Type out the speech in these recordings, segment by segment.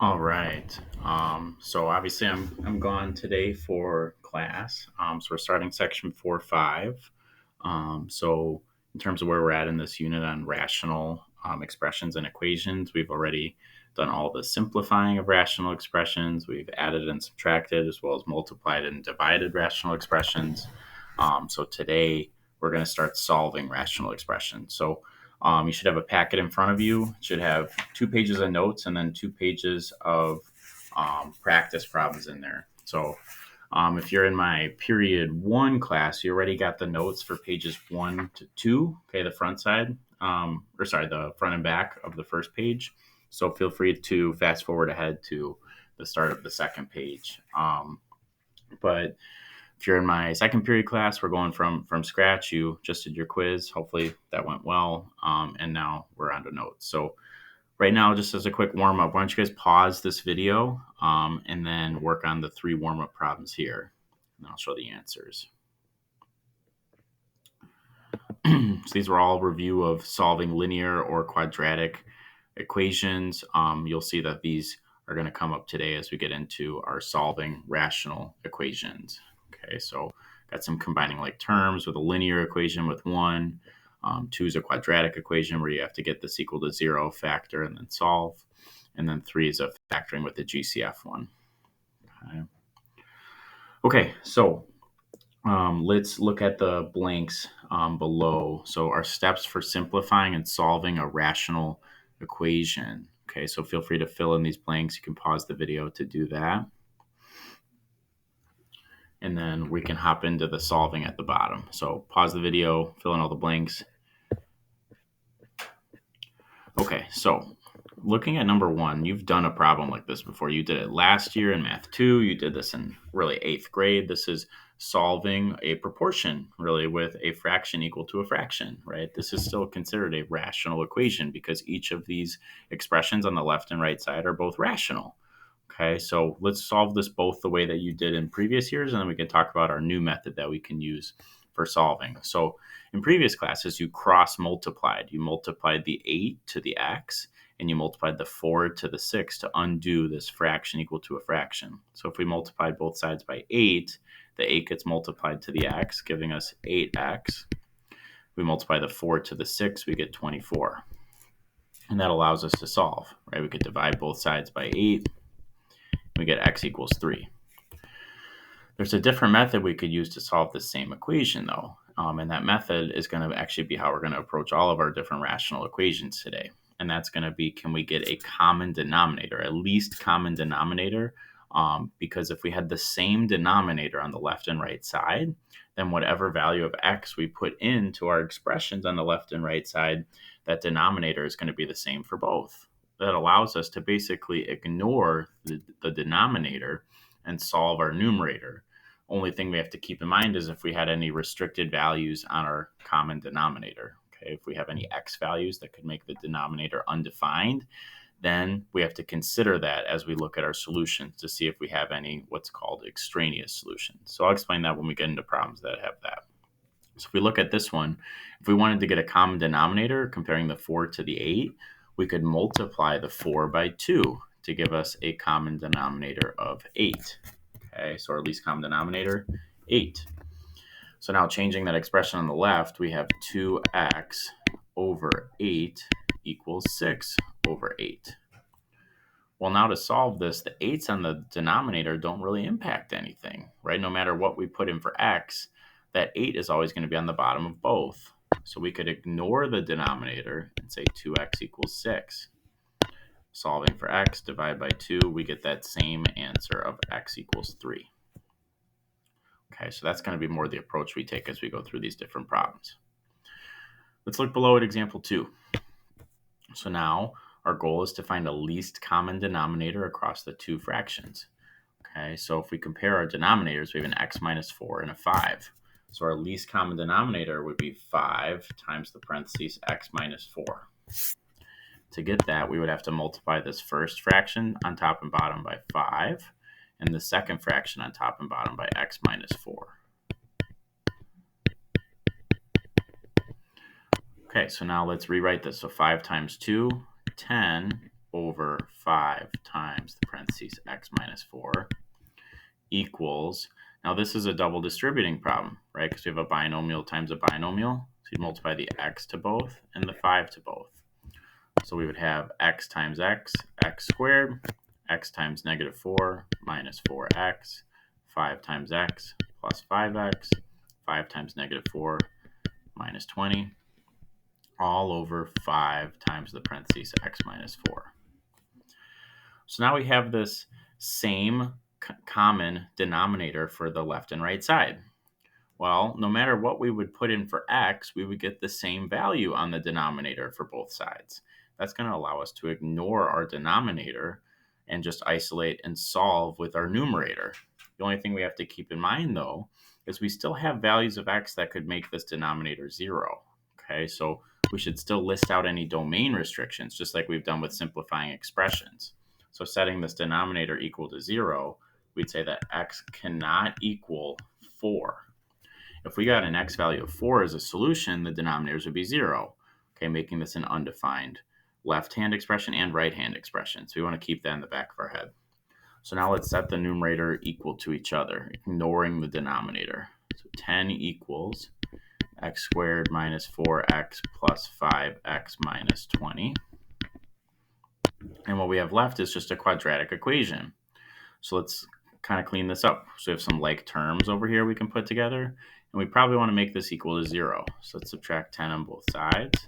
All right. So obviously I'm gone today for class. So we're starting section 4.5. So in terms of where we're at in this unit on rational expressions and equations, we've already done all the simplifying of rational expressions. We've added and subtracted as well as multiplied and divided rational expressions. So today we're going to start solving rational expressions. So you should have a packet in front of you. It should have 2 pages of notes and then 2 pages of practice problems in there. So if you're in my period one class, you already got the notes for pages 1 to 2, okay, the front side, or sorry, the front and back of the first page. So feel free to fast forward ahead to the start of the second page. But if you're in my second period class, we're going from scratch. You just did your quiz. Hopefully that went well. And now we're on to notes. So right now, just as a quick warm up, why don't you guys pause this video and then work on the 3 warm up problems here. And I'll show the answers. So these were all review of solving linear or quadratic equations. You'll see that these are going to come up today as we get into our solving rational equations. Okay, so got some combining like terms with a linear equation with 1. 2 is a quadratic equation where you have to get this equal to 0, factor, and then solve. And then 3 is a factoring with the GCF one. Okay, so let's look at the blanks below. So our steps for simplifying and solving a rational equation. Okay, so feel free to fill in these blanks. You can pause the video to do that. And then we can hop into the solving at the bottom. So pause the video, fill in all the blanks. Okay, so looking at number 1, you've done a problem like this before. You did it last year in Math 2. You did this in really 8th grade. This is solving a proportion, really, with a fraction equal to a fraction, right? This is still considered a rational equation because each of these expressions on the left and right side are both rational. Okay, so let's solve this both the way that you did in previous years, and then we can talk about our new method that we can use for solving. So in previous classes, you cross multiplied. You multiplied the 8 to the x, and you multiplied the 4 to the 6 to undo this fraction equal to a fraction. So if we multiply both sides by 8, the 8 gets multiplied to the x, giving us 8x. We multiply the 4 to the 6, we get 24. And that allows us to solve, right? We could divide both sides by 8. We get x equals 3. There's a different method we could use to solve the same equation, though. And that method is going to actually be how we're going to approach all of our different rational equations today. And that's going to be, can we get a common denominator, at least common denominator? Because if we had the same denominator on the left and right side, then whatever value of x we put into our expressions on the left and right side, that denominator is going to be the same for both. That allows us to basically ignore the denominator and solve our numerator. Only thing we have to keep in mind is if we had any restricted values on our common denominator. Okay, if we have any x values that could make the denominator undefined, then we have to consider that as we look at our solutions to see if we have any what's called extraneous solutions. So I'll explain that when we get into problems that have that. So if we look at this one, if we wanted to get a common denominator comparing the 4 to the 8, we could multiply the 4 by 2 to give us a common denominator of 8. Okay, so our least common denominator, 8. So now changing that expression on the left, we have 2x over 8 equals 6 over 8. Well, now to solve this, the 8's on the denominator don't really impact anything, right? No matter what we put in for x, that 8 is always going to be on the bottom of both. So we could ignore the denominator and say 2x equals 6. Solving for x, divide by 2, we get that same answer of x equals 3. Okay, so that's going to be more the approach we take as we go through these different problems. Let's look below at example 2. So now our goal is to find a least common denominator across the two fractions. Okay, so if we compare our denominators, we have an x minus 4 and a 5. So our least common denominator would be 5 times the parentheses x minus 4. To get that, we would have to multiply this first fraction on top and bottom by 5, and the second fraction on top and bottom by x minus 4. Okay, so now let's rewrite this. So 5 times 2, 10, over 5 times the parentheses x minus 4 equals, now this is a double distributing problem, right? Because we have a binomial times a binomial. So you multiply the x to both and the 5 to both. So we would have x times x squared, x times negative 4 minus 4x, 5 times x plus 5x, 5 times negative 4 minus 20, all over 5 times the parentheses x minus 4. So now we have this same common denominator for the left and right side. Well, no matter what we would put in for x, we would get the same value on the denominator for both sides. That's going to allow us to ignore our denominator and just isolate and solve with our numerator. The only thing we have to keep in mind, though, is we still have values of x that could make this denominator 0. Okay, so we should still list out any domain restrictions, just like we've done with simplifying expressions. So setting this denominator equal to 0, we'd say that x cannot equal 4. If we got an x value of 4 as a solution, the denominators would be 0, okay, making this an undefined left-hand expression and right-hand expression. So we want to keep that in the back of our head. So now let's set the numerator equal to each other, ignoring the denominator. So 10 equals x squared minus 4x plus 5x minus 20. And what we have left is just a quadratic equation. So let's kind of clean this up. So we have some like terms over here we can put together, and we probably want to make this equal to 0. So let's subtract 10 on both sides.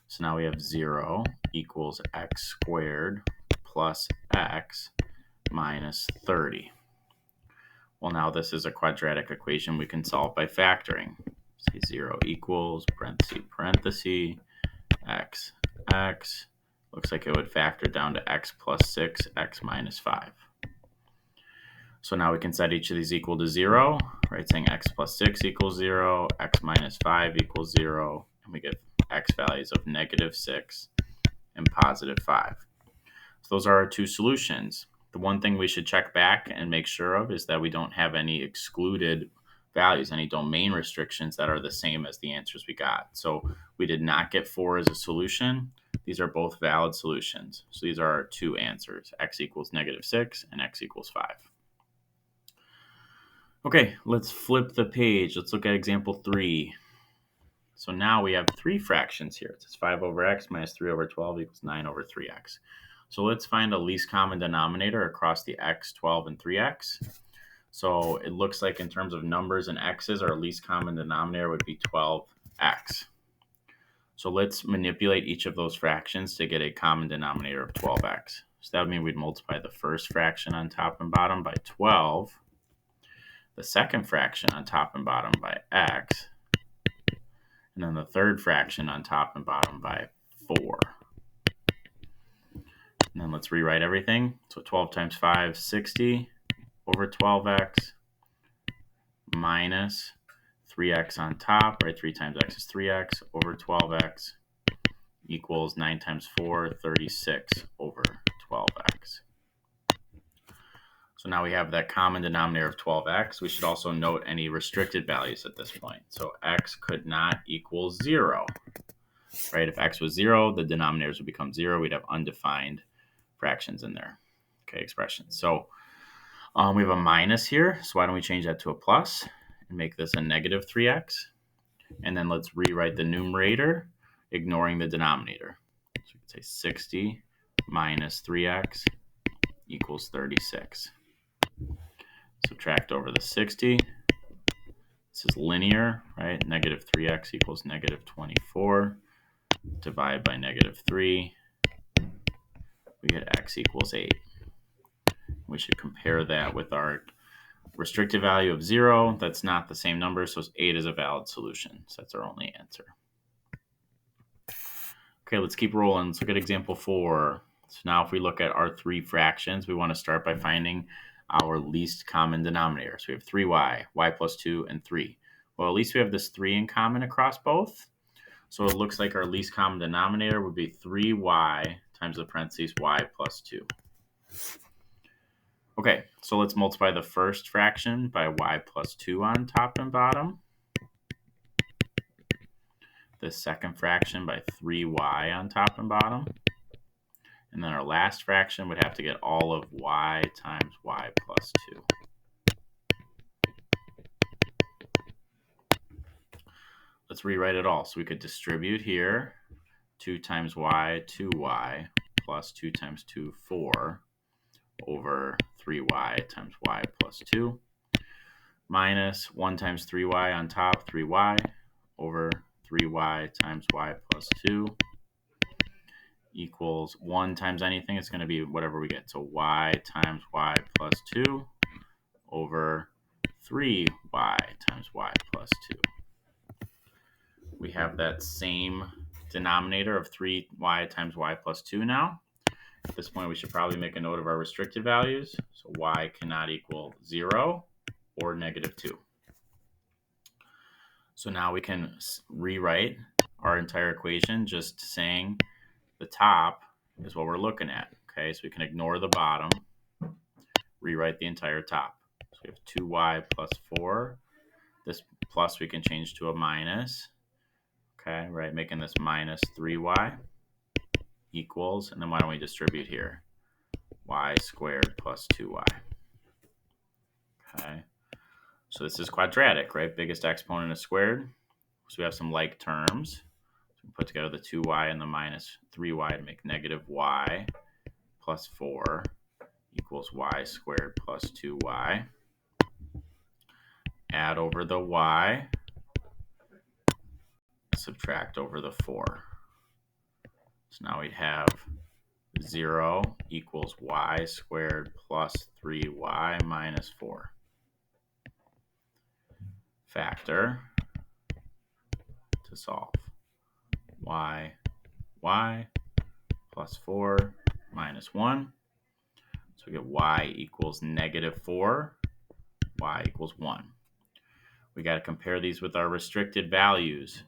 So now we have 0 equals x squared plus x minus 30. Well, now this is a quadratic equation we can solve by factoring. Say 0 equals parenthesis x, x. Looks like it would factor down to x plus 6, x minus 5. So now we can set each of these equal to 0, right? Saying x plus 6 equals 0, x minus 5 equals 0, and we get x values of negative 6 and positive 5. So those are our two solutions. The one thing we should check back and make sure of is that we don't have any excluded values, any domain restrictions that are the same as the answers we got. So we did not get 4 as a solution. These are both valid solutions. So these are our two answers, x equals negative 6 and x equals 5. Okay, let's flip the page. Let's look at example 3. So now we have three fractions here. It says 5 over x minus 3 over 12 equals 9 over 3x. So let's find a least common denominator across the x, 12, and 3x. So it looks like in terms of numbers and x's, our least common denominator would be 12x. So let's manipulate each of those fractions to get a common denominator of 12x. So that would mean we'd multiply the first fraction on top and bottom by 12, the second fraction on top and bottom by x, and then the third fraction on top and bottom by 4. And then let's rewrite everything. So 12 times 5, 60 over 12x minus 3x on top, right? 3 times x is 3x over 12x equals 9 times 4, 36 over 12x. So now we have that common denominator of 12x. We should also note any restricted values at this point. So x could not equal 0, right? If x was 0, the denominators would become 0. We'd have undefined fractions in there, okay, expressions. So we have a minus here. So why don't we change that to a plus and make this a negative 3x? And then let's rewrite the numerator, ignoring the denominator. So we could say 60 minus 3x equals 36. Subtract over the 60. This is linear, right? Negative 3x equals negative 24. Divide by negative 3. We get x equals 8. We should compare that with our restricted value of 0. That's not the same number, so 8 is a valid solution. So that's our only answer. Okay, let's keep rolling. Let's look at example 4. So now if we look at our three fractions, we want to start by finding our least common denominator. So we have 3y, y plus 2, and 3. Well, at least we have this 3 in common across both. So it looks like our least common denominator would be 3y times the parentheses y plus 2. Okay, so let's multiply the first fraction by y plus 2 on top and bottom. The second fraction by 3y on top and bottom. And then our last fraction would have to get all of y times y plus 2. Let's rewrite it all. So we could distribute here 2 times y, 2y, plus 2 times 2, 4, over 3y times y plus 2, minus 1 times 3y on top, 3y, over 3y times y plus 2, equals 1 times anything. It's going to be whatever we get. So y times y plus 2 over 3y times y plus 2. We have that same denominator of 3y times y plus 2 now. At this point, we should probably make a note of our restricted values. So y cannot equal 0 or negative 2. So now we can rewrite our entire equation just saying the top is what we're looking at. Okay, so we can ignore the bottom, rewrite the entire top. So we have 2y plus 4. This plus we can change to a minus. Okay, right, making this minus 3y equals, and then why don't we distribute here? Y squared plus 2y. Okay, so this is quadratic, right? Biggest exponent is squared. So we have some like terms. So we put together the 2y and the minus 3y to make negative y plus 4 equals y squared plus 2y. Add over the y, subtract over the 4. So now we'd have 0 equals y squared plus 3y minus 4. Factor to solve. Y plus 4 minus 1. So we get y equals negative 4, y equals 1. We got to compare these with our restricted values.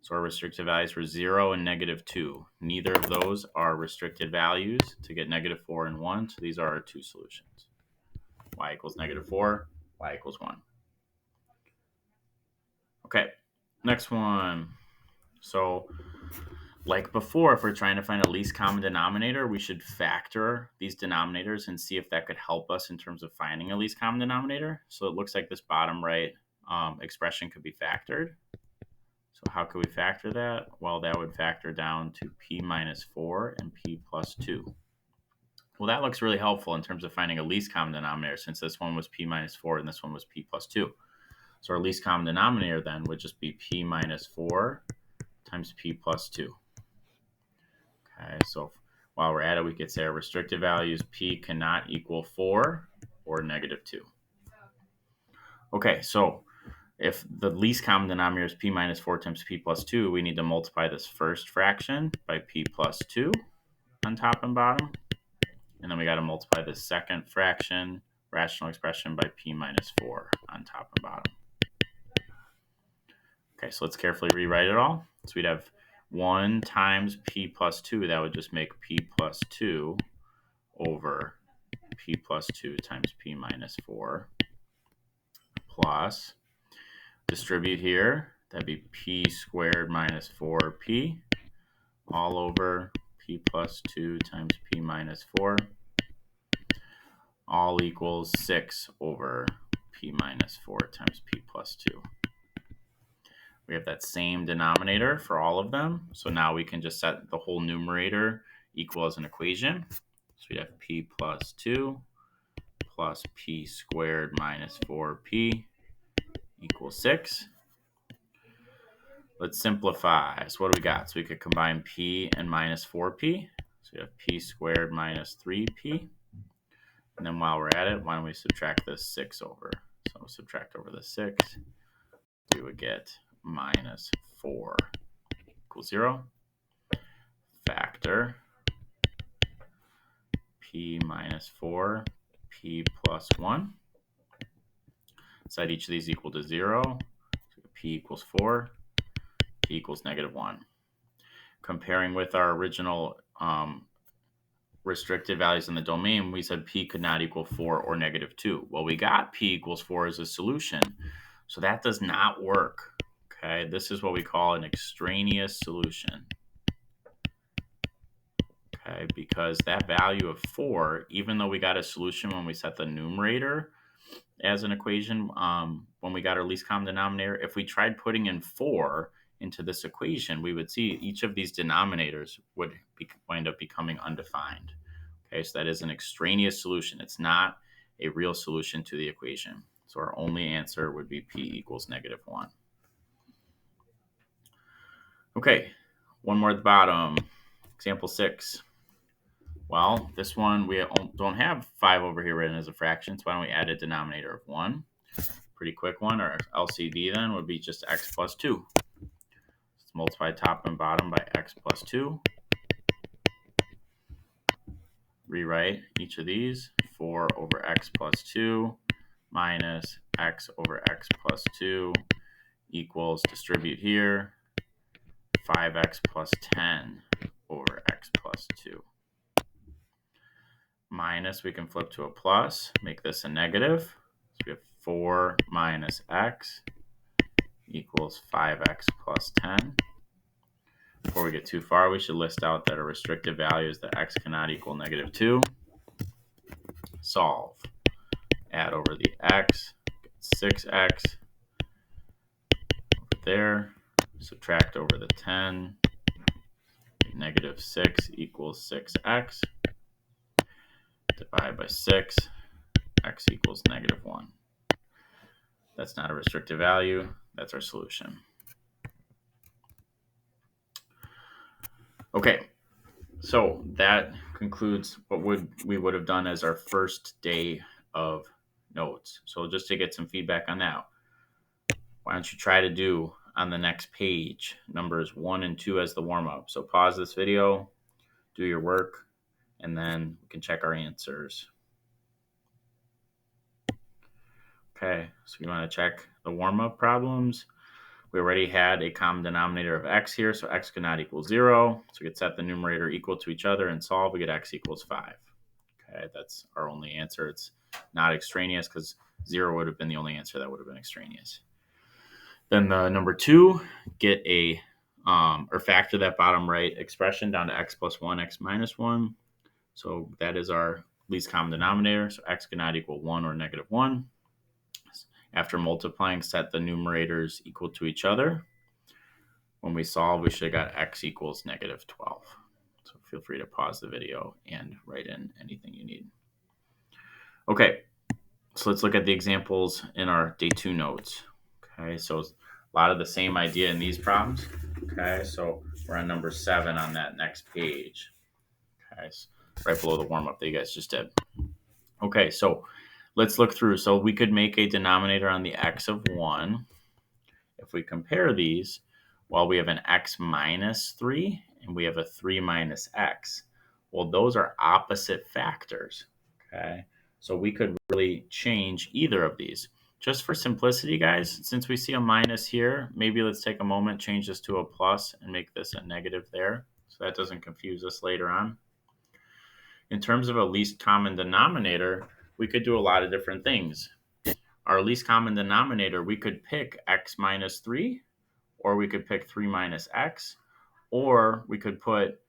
So our restricted values were 0 and negative 2. Neither of those are restricted values to get negative 4 and 1. So these are our two solutions. Y equals negative 4, y equals 1. Okay, next one. So like before, if we're trying to find a least common denominator, we should factor these denominators and see if that could help us in terms of finding a least common denominator. So it looks like this bottom right expression could be factored. So how could we factor that? Well, that would factor down to p minus 4 and p plus 2. Well, that looks really helpful in terms of finding a least common denominator, since this one was p minus 4 and this one was p plus 2. So our least common denominator then would just be p minus 4 times p plus 2. Okay, so while we're at it, we could say our restricted values p cannot equal 4 or negative 2. Okay, so if the least common denominator is p minus 4 times p plus 2, we need to multiply this first fraction by p plus 2 on top and bottom. And then we got to multiply the second fraction, rational expression, by p minus 4 on top and bottom. Okay, so let's carefully rewrite it all. So we'd have 1 times p plus 2. That would just make p plus 2 over p plus 2 times p minus 4, plus, distribute here, that'd be p squared minus 4p, all over p plus 2 times p minus 4, all equals 6 over p minus 4 times p plus 2. We have that same denominator for all of them. So now we can just set the whole numerator equal as an equation. So we have p plus 2 plus p squared minus 4p equals 6. Let's simplify. So what do we got? So we could combine p and minus 4p. So we have p squared minus 3p. And then while we're at it, why don't we subtract this 6 over? So we'll subtract over the 6. We would get minus 4 equals 0. Factor p minus 4, p plus 1. Set each of these equal to 0. So p equals 4, p equals negative 1. Comparing with our original restricted values in the domain, we said p could not equal 4 or negative 2. Well, we got p equals 4 as a solution, so that does not work. Okay, this is what we call an extraneous solution. Okay, because that value of 4, even though we got a solution when we set the numerator as an equation, when we got our least common denominator, if we tried putting in 4 into this equation, we would see each of these denominators would wind up becoming undefined. Okay, so that is an extraneous solution. It's not a real solution to the equation. So our only answer would be p equals -1. Okay, one more at the bottom. Example 6. Well, this one we don't have 5 over here written as a fraction, so why don't we add a denominator of 1? Pretty quick one. Our LCD then would be just x plus 2. Let's multiply top and bottom by x plus 2. Rewrite each of these. 4 over x plus 2 minus x over x plus 2 equals, distribute here, 5x plus 10 over x plus 2. Minus, we can flip to a plus, make this a negative. So we have 4 minus x equals 5x plus 10. Before we get too far, we should list out that a restrictive value is that x cannot equal -2. Solve. Add over the x, get 6x over there. Subtract over the 10. -6 equals 6x. Divide by 6. X equals -1. That's not a restrictive value. That's our solution. Okay, so that concludes what we would have done as our first day of notes. So just to get some feedback on that, why don't you try to do on the next page numbers 1 and 2 as the warm-up. So pause this video, do your work, and then we can check our answers. Okay, so you want to check the warm-up problems. We already had a common denominator of x here, so x could not equal 0. So we could set the numerator equal to each other and solve. We get x equals 5. Okay, that's our only answer. It's not extraneous because 0 would have been the only answer that would have been extraneous. Then the number 2, get a or factor that bottom right expression down to x plus 1, x minus 1. So that is our least common denominator. So x cannot equal 1 or -1. After multiplying, set the numerators equal to each other. When we solve, we should have got x equals -12. So feel free to pause the video and write in anything you need. Okay, so let's look at the examples in our day 2 notes. Okay, so a lot of the same idea in these problems. Okay, so we're on number 7 on that next page. Okay, so right below the warm-up that you guys just did. Okay, so let's look through. So we could make a denominator on the x of 1. If we compare these, well, we have an x minus 3 and we have a 3 minus x. Well, those are opposite factors. Okay, so we could really change either of these. Just for simplicity, guys, since we see a minus here, maybe let's take a moment, change this to a plus, and make this a negative there, so that doesn't confuse us later on. In terms of a least common denominator, we could do a lot of different things. Our least common denominator, we could pick x minus 3, or we could pick 3 minus x, or we could put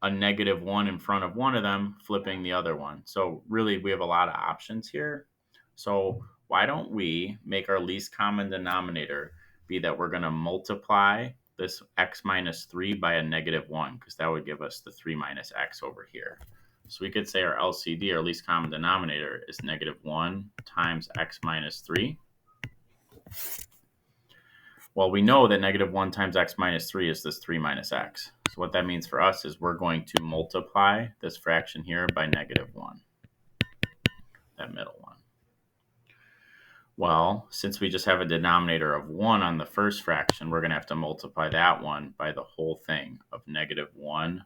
a -1 in front of one of them, flipping the other one. So really, we have a lot of options here. So why don't we make our least common denominator be that we're going to multiply this x minus 3 by a -1, because that would give us the 3 minus x over here. So we could say our LCD, our least common denominator, is -1 times x minus 3. Well, we know that -1 times x minus 3 is this 3 minus x. So what that means for us is we're going to multiply this fraction here by -1, that middle one. Well, since we just have a denominator of 1 on the first fraction, we're going to have to multiply that one by the whole thing of -1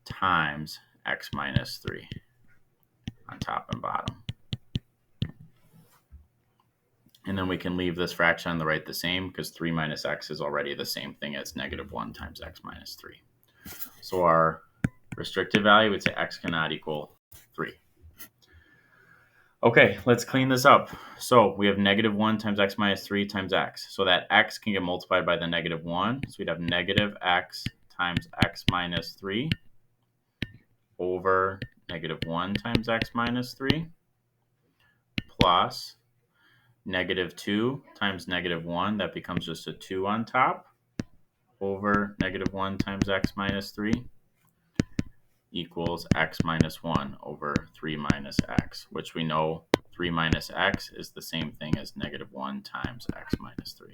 times x minus 3 on top and bottom. And then we can leave this fraction on the right the same, because 3 minus x is already the same thing as -1 times x minus 3. So our restrictive value would say x cannot equal 3. Okay, let's clean this up. So we have -1 times x minus 3 times x. So that x can get multiplied by the -1. So we'd have -x times x minus 3 over negative 1 times x minus 3 plus negative 2 times negative 1, that becomes just a 2 on top, over negative 1 times x minus 3 equals x minus 1 over 3 minus x, which we know 3 minus x is the same thing as negative 1 times x minus 3.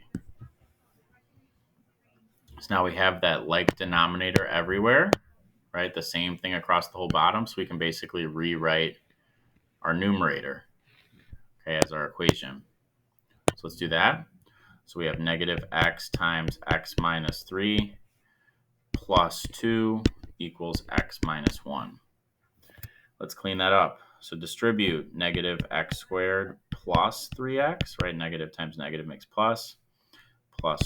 So now we have that like denominator everywhere, right? The same thing across the whole bottom, so we can basically rewrite our numerator, okay, as our equation. So let's do that. So we have negative x times x minus 3 plus 2 equals x minus 1. Let's clean that up. So distribute negative x squared plus 3x, right? Negative times negative makes plus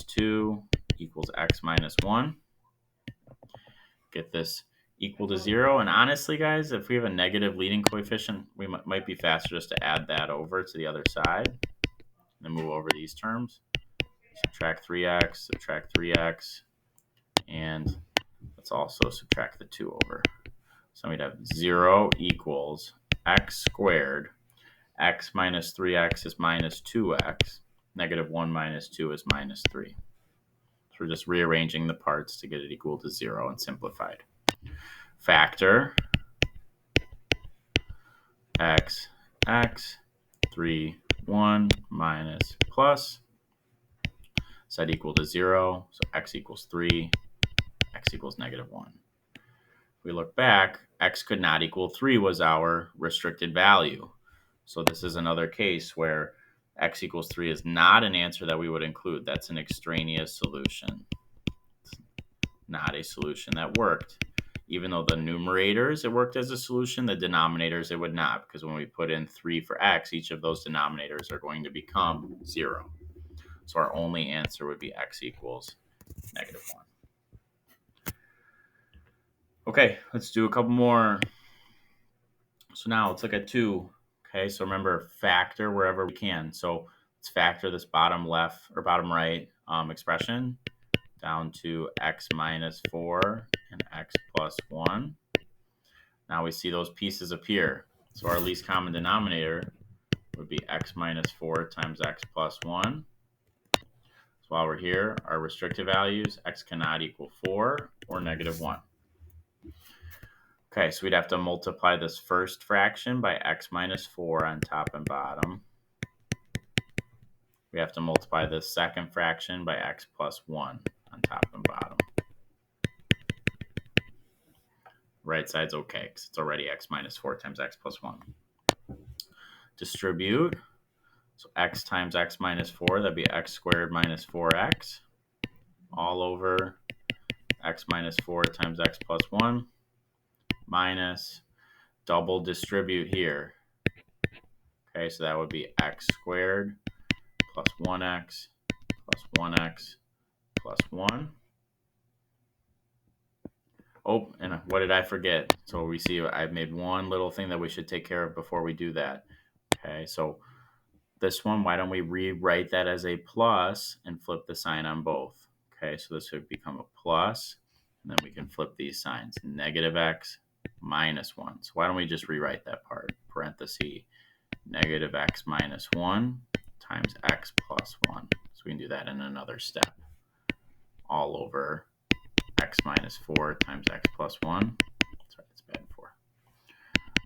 2 equals x minus 1. Get this equal to 0. And honestly, guys, if we have a negative leading coefficient, we might be faster just to add that over to the other side and then move over these terms. Subtract 3x, subtract 3x, and let's also subtract the 2 over. So we'd have 0 equals x squared. X minus 3x is minus 2x. Negative 1 minus 2 is minus 3. So we're just rearranging the parts to get it equal to 0 and simplified. Factor x, 3, 1 minus plus. Set equal to 0. So x equals 3. X equals negative 1. If we look back, x could not equal 3 was our restricted value. So this is another case where x equals 3 is not an answer that we would include. That's an extraneous solution. It's not a solution that worked. Even though the numerators, it worked as a solution, the denominators, it would not, because when we put in 3 for x, each of those denominators are going to become 0. So our only answer would be x equals negative 1. Okay, let's do a couple more. So now let's look at 2. Okay, so remember, factor wherever we can. So let's factor this bottom left or bottom right expression down to x minus 4 and x plus 1. Now we see those pieces appear. So our least common denominator would be x minus 4 times x plus 1. So while we're here, our restricted values, x cannot equal 4 or negative 1. Okay, so we'd have to multiply this first fraction by x minus 4 on top and bottom. We have to multiply this second fraction by x plus 1 on top and bottom. Right side's okay, because it's already x minus 4 times x plus 1. Distribute. So x times x minus 4, that'd be x squared minus 4x, all over x minus 4 times x plus 1, minus double distribute here. Okay, so that would be x squared plus 1x plus 1x plus 1. Oh, and what did I forget? So we see I've made one little thing that we should take care of before we do that. Okay, so this one, why don't we rewrite that as a plus and flip the sign on both? Okay, so this would become a plus, and then we can flip these signs. Negative x minus 1. So why don't we just rewrite that part? Parenthesis, negative x minus 1 times x plus 1. So we can do that in another step. All over x minus 4 times x plus 1. Sorry, that's bad 4.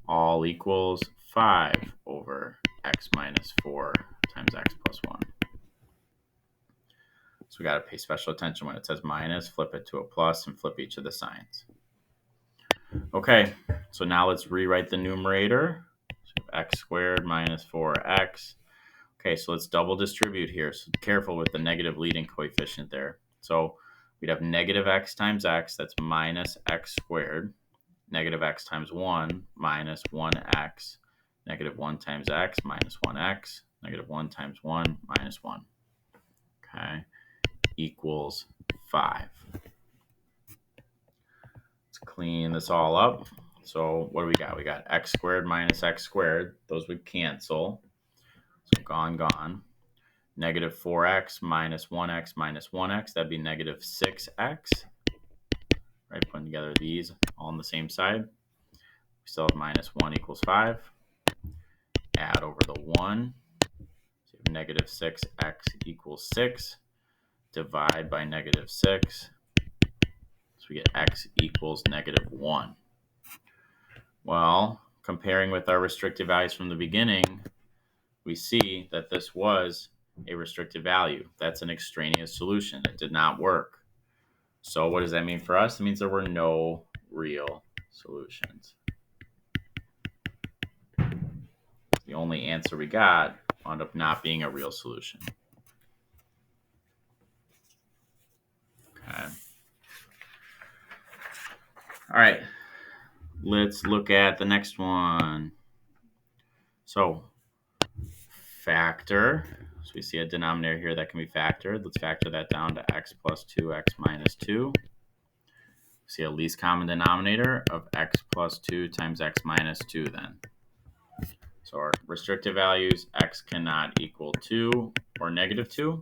All equals 5 over x minus 4 times x plus 1. So we got to pay special attention when it says minus, flip it to a plus, and flip each of the signs. Okay, so now let's rewrite the numerator. So x squared minus 4x. Okay, so let's double distribute here. So careful with the negative leading coefficient there. So we'd have negative x times x, that's minus x squared. Negative x times 1 minus 1x. Negative 1 times x minus 1x. Negative 1 times 1 minus 1. Okay, equals 5. Let's clean this all up. So what do we got? We got x squared minus x squared. Those would cancel. So gone, gone. Negative 4x minus 1x minus 1x. That'd be negative 6x. Right, putting together these all on the same side. We still have minus 1 equals 5. Add over the 1. So you have negative 6x equals 6. Divide by negative 6. So we get x equals negative 1. Well, comparing with our restricted values from the beginning, we see that this was a restricted value. That's an extraneous solution. It did not work. So what does that mean for us? It means there were no real solutions. The only answer we got wound up not being a real solution. Okay. All right. Let's look at the next one. So factor. So we see a denominator here that can be factored. Let's factor that down to x plus 2x minus 2. We see a least common denominator of x plus 2 times x minus 2 then. So our restricted values, x cannot equal 2 or negative 2.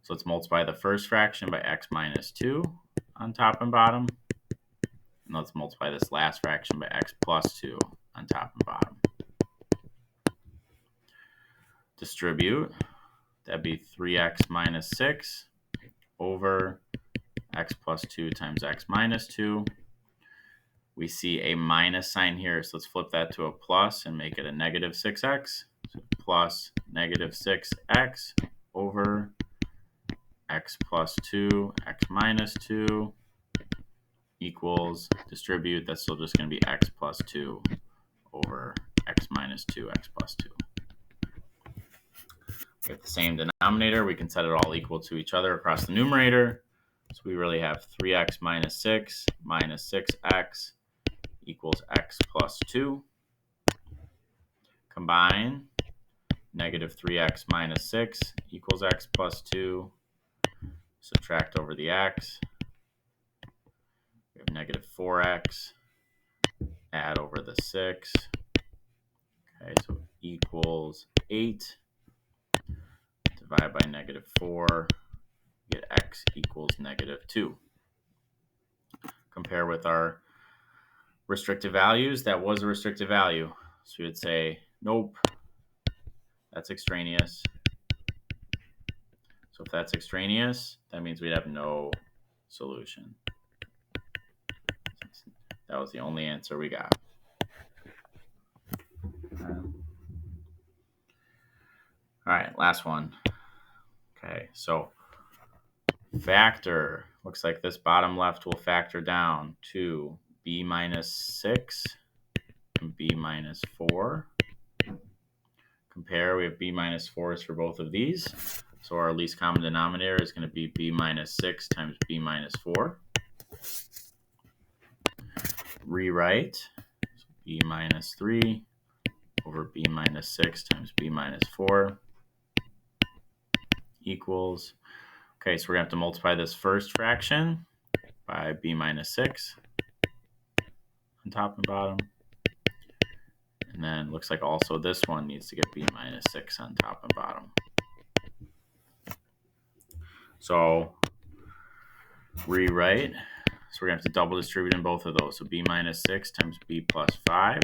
So let's multiply the first fraction by x minus 2 on top and bottom. And let's multiply this last fraction by x plus 2 on top and bottom. Distribute. That'd be 3x minus 6 over x plus 2 times x minus 2. We see a minus sign here, so let's flip that to a plus and make it a negative 6x. So plus negative 6x over x plus 2, x minus 2 equals, distribute, that's still just going to be x plus 2 over x minus 2, x plus 2. We have the same denominator. We can set it all equal to each other across the numerator. So we really have 3x minus 6 minus 6x equals x plus 2. Combine, negative 3x minus 6 equals x plus 2. Subtract over the x. We have negative 4x. Add over the 6. Okay, so equals 8. Divide by negative 4. Get x equals negative 2. Compare with our restricted values. That was a restricted value. So we would say, nope, that's extraneous. So if that's extraneous, that means we'd have no solution. That was the only answer we got. All right, last one. Okay, so factor. Looks like this bottom left will factor down to b minus 6 and b minus 4. Compare, we have b minus 4s for both of these. So our least common denominator is going to be b minus 6 times b minus 4. Rewrite, so b minus 3 over b minus 6 times b minus 4 equals, okay, so we're going to have to multiply this first fraction by b minus 6 on top and bottom. And then looks like also this one needs to get b minus 6 on top and bottom. So rewrite. So we're going to have to double distribute in both of those. So b minus 6 times b plus 5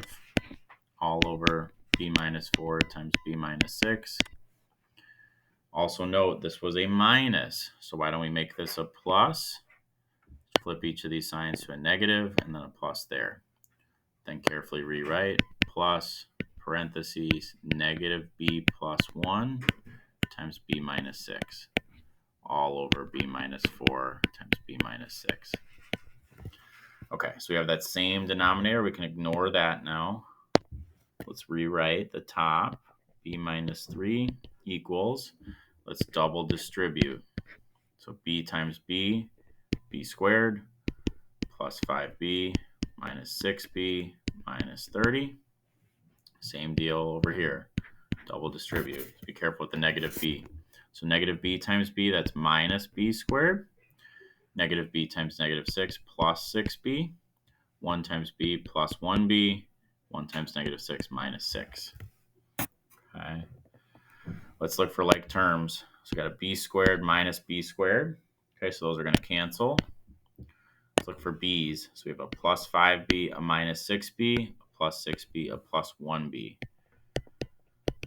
all over b minus 4 times b minus 6. Also note this was a minus. So why don't we make this a plus? Flip each of these signs to a negative and then a plus there. Then carefully rewrite plus parentheses negative b plus 1 times b minus 6 all over b minus 4 times b minus 6. Okay, so we have that same denominator. We can ignore that now. Let's rewrite the top. B minus 3 equals, let's double distribute. So b times b, b squared, plus 5b minus 6b minus 30. Same deal over here. Double distribute. Be careful with the negative b. So negative b times b, that's minus b squared. Negative b times negative 6 plus 6b. 1 times b plus 1b. 1 times negative 6 minus 6. Okay. Let's look for like terms. So we got a b squared minus b squared. Okay, so those are going to cancel. Let's look for B's. So we have a plus 5B, a minus 6B, a plus 6B, a plus 1B.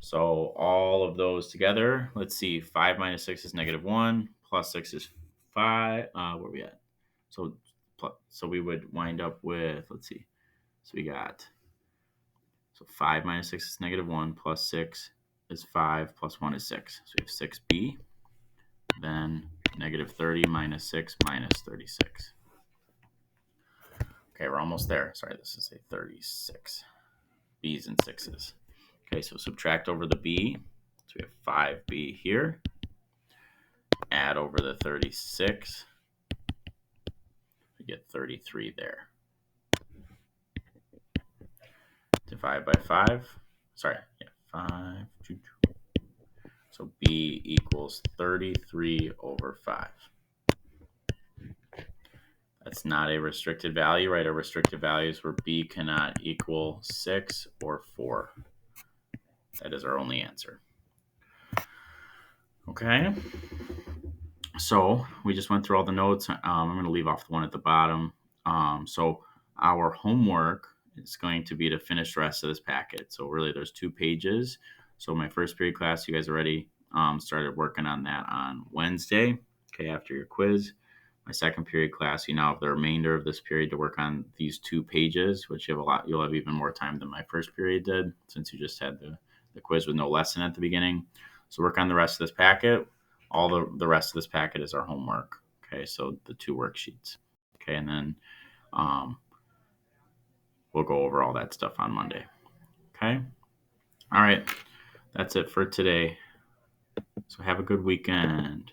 So all of those together, let's see, 5 minus 6 is negative 1, plus 6 is 5. Where are we at? So we would wind up with, let's see, so we got, so 5 minus 6 is negative 1, plus 6 is 5, plus 1 is 6. So we have 6B, then negative 30 minus 6 minus 36. Okay, we're almost there. Sorry, this is a 36. B's and 6's. Okay, so subtract over the B. So we have 5B here. Add over the 36. We get 33 there. Divide by 5. Sorry, yeah, 5. So B equals 33 over 5. That's not a restricted value, right? A restricted value is where B cannot equal 6 or 4. That is our only answer. Okay. So we just went through all the notes. I'm going to leave off the one at the bottom. So our homework is going to be to finish the rest of this packet. So really there's 2 pages. So my first period class, you guys already started working on that on Wednesday, okay, after your quiz. My second period class, you now have the remainder of this period to work on these 2 pages, which you'll have even more time than my first period did, since you just had the quiz with no lesson at the beginning. So work on the rest of this packet. All the rest of this packet is our homework. Okay, so the 2 worksheets. Okay, and then we'll go over all that stuff on Monday. Okay, all right, that's it for today. So have a good weekend.